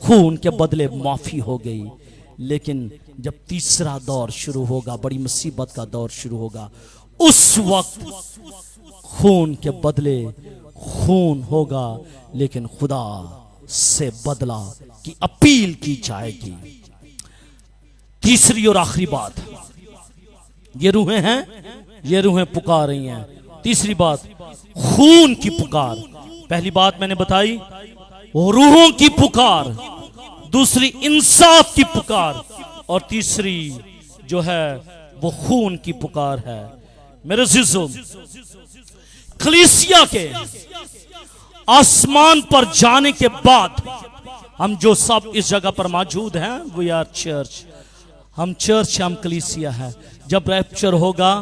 खून के बदले माफी हो गई। लेकिन जब तीसरा दौर शुरू होगा, बड़ी मुसीबत का दौर शुरू होगा, उस वक्त खून के बदले खून होगा, लेकिन खुदा से बदला की अपील की जाएगी। तीसरी और आखिरी बात, ये रूहें हैं, ये रूहें पुकार रही हैं। तीसरी बात, खून की पुकार। पहली बात मैंने बताई, रूहों की पुकार, दूसरी इंसाफ की पुकार, और तीसरी जो है वो खून की पुकार है। मेरे अज़ीज़ों, कलीसिया के आसमान पर जाने के बाद हम जो सब इस जगह पर मौजूद हैं, वी आर चर्च। हम चर्च, हम कलीसिया है। जब रैप्चर होगा,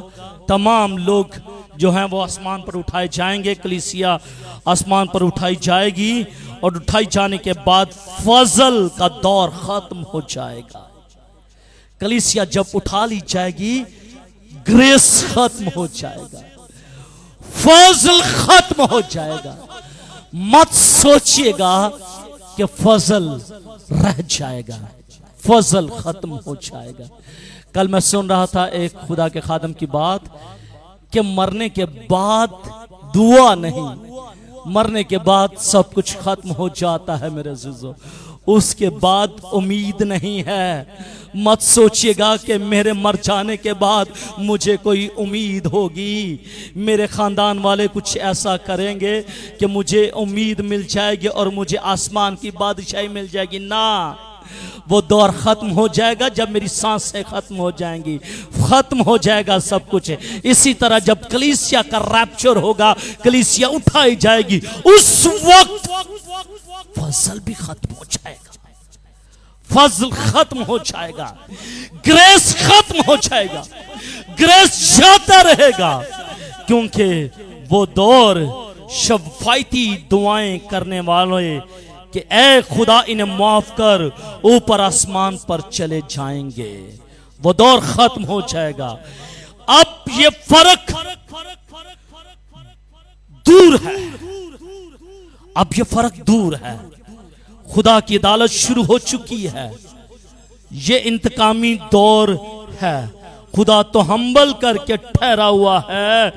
तमाम लोग जो हैं वो आसमान पर उठाए जाएंगे, कलीसिया आसमान पर उठाई जाएगी, और उठाई जाने के बाद फजल का दौर खत्म हो जाएगा। कलीसिया जब उठा ली जाएगी, ग्रेस खत्म हो जाएगा, फजल खत्म हो जाएगा। मत सोचिएगा कि फजल रह जाएगा, फजल खत्म हो जाएगा। कल मैं सुन रहा था एक खुदा के खादम की बात कि मरने के बाद दुआ नहीं, मरने के बाद सब कुछ खत्म हो जाता है। मेरे अज़ीज़ों, उसके बाद उम्मीद नहीं है। मत सोचिएगा कि मेरे मर जाने के बाद मुझे कोई उम्मीद होगी, मेरे खानदान वाले कुछ ऐसा करेंगे कि मुझे उम्मीद मिल जाएगी और मुझे आसमान की बादशाही मिल जाएगी। ना, वो दौर खत्म हो जाएगा जब मेरी सांसें खत्म हो जाएंगी, खत्म हो जाएगा सब कुछ। इसी तरह जब कलीसिया का रैप्चर होगा, कलीसिया उठाई जाएगी, उस वक्त फजल भी खत्म हो जाएगा, फजल खत्म हो जाएगा, ग्रेस खत्म हो जाएगा, ग्रेस जाता रहेगा। क्योंकि वो दौर शफ़ायती दुआएं करने वाले कि ऐ खुदा इन्हें माफ कर, ऊपर आसमान पर चले जाएंगे, वो दौर खत्म हो जाएगा। अब ये फर्क दूर है, अब ये फर्क दूर है। खुदा की अदालत शुरू हो चुकी है, ये इंतकामी दौर है। खुदा तो हम्बल करके ठहरा हुआ है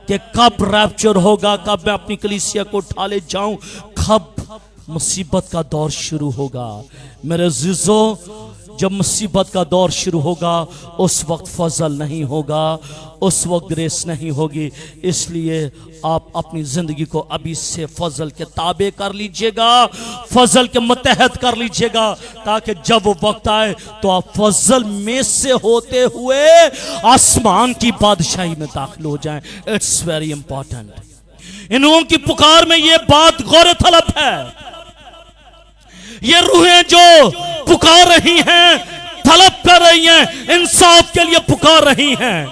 कि कब रैप्चर होगा, कब मैं अपनी कलीसिया को उठा ले जाऊं, कब मुसीबत का दौर शुरू होगा। मेरे अज़ीज़ों, जब मुसीबत का दौर शुरू होगा, उस वक्त फजल नहीं होगा, उस वक्त ग्रेस नहीं होगी। इसलिए आप अपनी जिंदगी को अभी से फजल के ताबे कर लीजिएगा, फजल के मुतहद कर लीजिएगा, ताकि जब वो वक्त आए तो आप फजल में से होते हुए आसमान की बादशाही में दाखिल हो जाएं। It's very important. इन लोगों की पुकार में ये बात गौर तलब है। ये रूहें जो पुकार रही हैं, तलब कर रही हैं, इंसाफ के लिए पुकार रही हैं,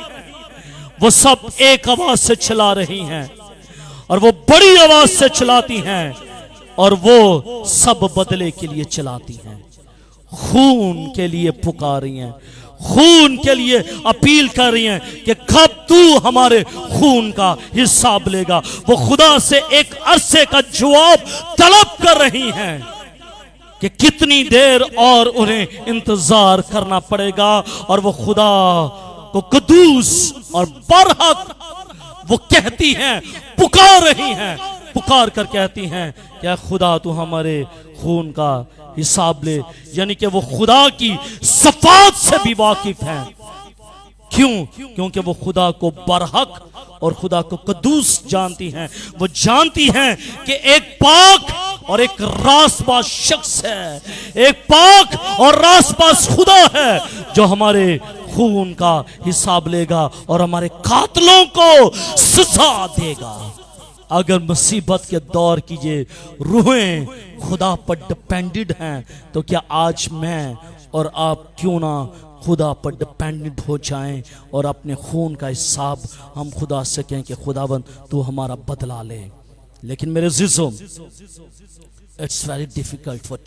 वो सब एक आवाज से चिल्ला रही हैं, और वो बड़ी आवाज से चिल्लाती हैं, और वो सब बदले के लिए चिल्लाती हैं, खून के लिए पुकार रही हैं, खून के लिए अपील कर रही हैं कि कब तू हमारे खून का हिसाब लेगा। वो खुदा से एक अरसे का जवाब तलब कर रही हैं कि कितनी देर और उन्हें इंतजार करना पड़ेगा, और वो खुदा को कदूस और बरहक वो कहती हैं, पुकार रही हैं, पुकार कर कहती हैं क्या खुदा तू हमारे खून का हिसाब ले। यानी कि वो खुदा की सफात से भी वाकिफ हैं। क्यों? क्योंकि वो खुदा को बरहक और खुदा को कदूस जानती हैं। वो जानती हैं कि एक पाक और एक रासबाज शख्स है, एक पाक और रासबाज खुदा है जो हमारे खून का हिसाब लेगा और हमारे कातलों को सजा देगा। अगर मुसीबत के दौर की ये रूहें खुदा पर डिपेंडेड हैं, तो क्या आज मैं और आप क्यों ना खुदा पर डिपेंडेंट हो जाएं और अपने खून का हिसाब हम खुदा से कहें कि खुदाबंद तू हमारा बदला ले। लेकिन मेरे अज़ीज़ों, it's very difficult for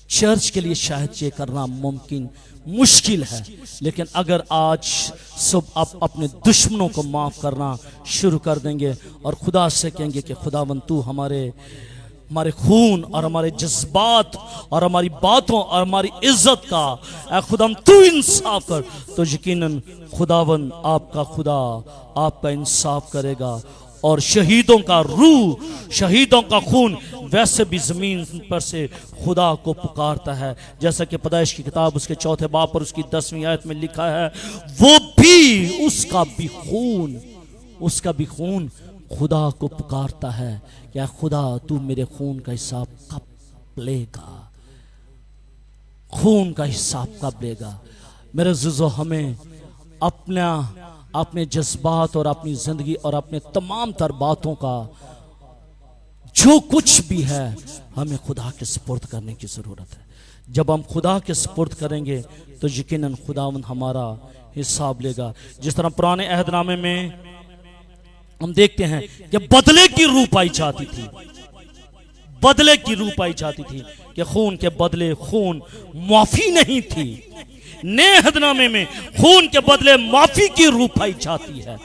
church के लिए शायद ये करना मुमकिन मुश्किल है। लेकिन अगर आज सब आप अपने दुश्मनों को माफ़ करना शुरू कर देंगे और खुदा से कहेंगे कि खुदावंद तू हमारे खून और हमारे जज्बात और हमारी बातों और हमारी इज्जत का खुदा तू इंसाफ कर, तो यकीनन खुदावंद आपका खुदा आपका इंसाफ करेगा। और शहीदों का रूह, शहीदों का खून वैसे भी ज़मीन पर से खुदा को पुकारता है, जैसा कि पैदाइश की किताब उसके 4 बाब पर उसकी 10वीं आयत में लिखा है, वो भी उसका भी खून खुदा को पुकारता है, क्या खुदा तू मेरे खून का हिसाब कब लेगा, खून का हिसाब कब लेगा। मेरे अज़ीज़ों, हमें अपने जज्बात और अपनी जिंदगी और अपने तमाम तर बातों का जो कुछ भी है हमें खुदा के सुपुर्द करने की जरूरत है। जब हम खुदा के सुपुर्द करेंगे तो यकीनन खुदावंद हमारा हिसाब लेगा। जिस तरह पुराने अहदनामे में हम देखते हैं कि बदले की रूह पाई जाती थी, बदले की रूह पाई जाती थी कि खून के बदले खून, माफी नहीं थी। नए अहदनामे में खून के बदले माफी की रूह पाई जाती है।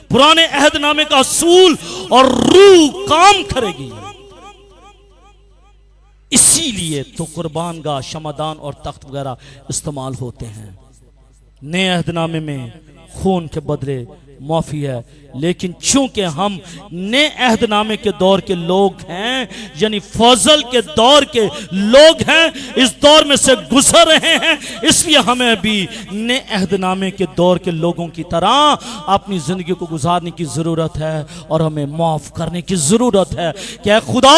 पुराने अहदनामे का असूल और रूह काम करेगी, इसीलिए तो कुर्बान गाह, शमादान और तख्त वगैरह इस्तेमाल होते हैं। नए अहदनामे में खून के बदले माफी है, लेकिन चूंकि हम नए अहदनामे के दौर के लोग हैं, यानी फजल के दौर के लोग हैं, इस दौर में से गुजर रहे हैं, इसलिए हमें भी नए अहदनामे के दौर के लोगों की तरह अपनी जिंदगी को गुजारने की जरूरत है और हमें माफ करने की जरूरत है। क्या खुदा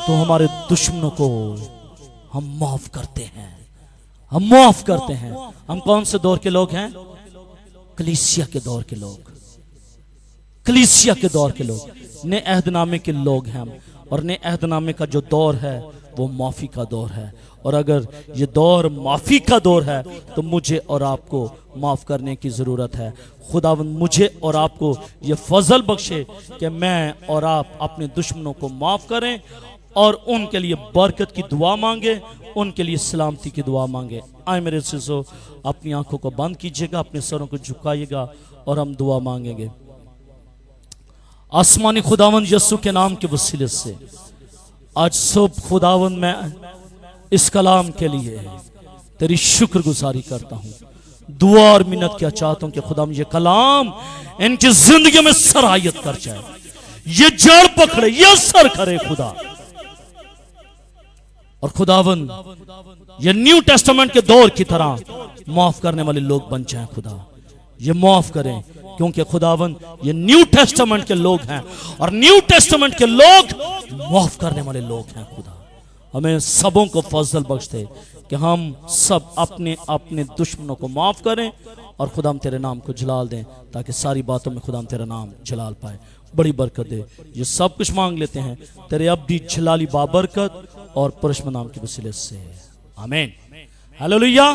तो हमारे दुश्मनों को हम माफ करते हैं, हम माफ करते हैं। हम कौन से दौर के लोग हैं? कलीसिया के दौर के लोग, कलीसिया के दौर के लोग, नए अहदनामे के लोग हैं हम। और नए अहदनामे का जो दौर है वो माफी का दौर है, और अगर ये दौर माफी का दौर है तो मुझे और आपको माफ करने की जरूरत है। खुदावंद मुझे और आपको ये फजल बख्शे कि मैं और आप अपने दुश्मनों को माफ करें और उनके लिए बरकत की दुआ मांगे, उनके लिए सलामती की दुआ मांगे। आए मेरे अज़ीज़ों, अपनी आंखों को बंद कीजिएगा, अपने सरों को झुकाइएगा और हम दुआ मांगेंगे। आसमानी खुदावंद यीशु के नाम के वसीले से आज सुबह खुदावंद मैं इस कलाम के लिए तेरी शुक्रगुजारी करता हूँ। दुआ और मिन्नत क्या चाहता हूँ कि खुदावंद ये कलाम इनकी जिंदगी में सराहियत कर जाए, ये जड़ पकड़े, ये असर करे खुदा। और खुदावंद ये न्यू टेस्टामेंट के दौर की तरह माफ करने वाले लोग बन जाएं। खुदा ये माफ करें, क्योंकि खुदावंद ये न्यू टेस्टामेंट के लोग हैं और न्यू टेस्टामेंट के लोग माफ करने वाले लोग हैं। खुदा हमें सबों को फजल बख्श दे कि हम सब अपने अपने दुश्मनों को माफ करें और खुदा हम तेरे नाम को जलाल दें, ताकि सारी बातों में खुदा हम तेरा नाम जलाल पाए। बड़ी बरकत दे। ये सब कुछ मांग लेते हैं तेरे अब्दी जलाली बाबरकत और परशुराम नाम के वसीले से, आमीन। हालेलुया।